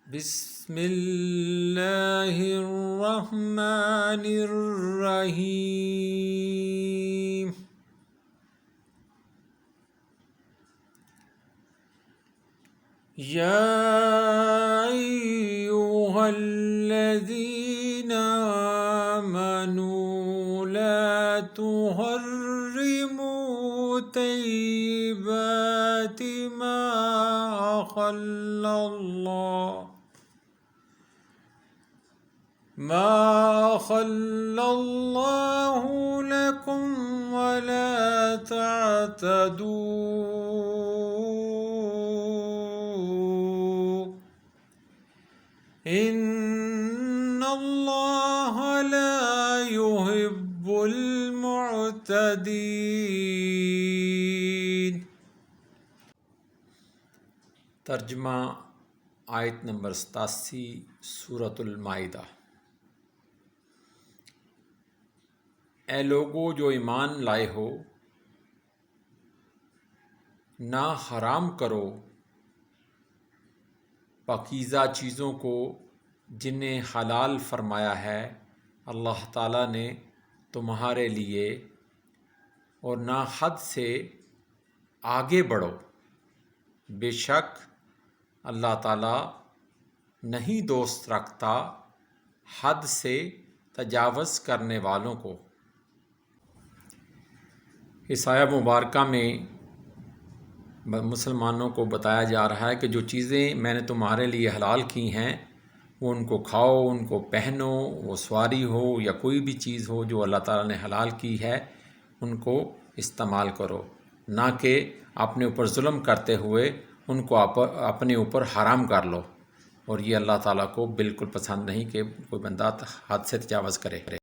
بسم اللہ الرحمن الرحیم یا ایہا الذین آمنوا لا تحرموا طیبات ما أحل الله لكم ولا تعتدوا إن الله لا يحب المعتدين۔ ترجمہ آیت نمبر 87 سورۃ المائدہ۔ اے لوگو جو ایمان لائے ہو، نہ حرام کرو پاکیزہ چیزوں کو جنہیں حلال فرمایا ہے اللہ تعالیٰ نے تمہارے لیے، اور نہ حد سے آگے بڑھو، بے شک اللہ تعالیٰ نہیں دوست رکھتا حد سے تجاوز کرنے والوں کو۔ اس آیہ مبارکہ میں مسلمانوں کو بتایا جا رہا ہے کہ جو چیزیں میں نے تمہارے لیے حلال کی ہیں وہ ان کو کھاؤ، ان کو پہنو، وہ سواری ہو یا کوئی بھی چیز ہو جو اللہ تعالیٰ نے حلال کی ہے ان کو استعمال کرو، نہ کہ اپنے اوپر ظلم کرتے ہوئے ان کو اپنے اوپر حرام کر لو، اور یہ اللہ تعالیٰ کو بالکل پسند نہیں کہ کوئی بندہ حد سے تجاوز کرے۔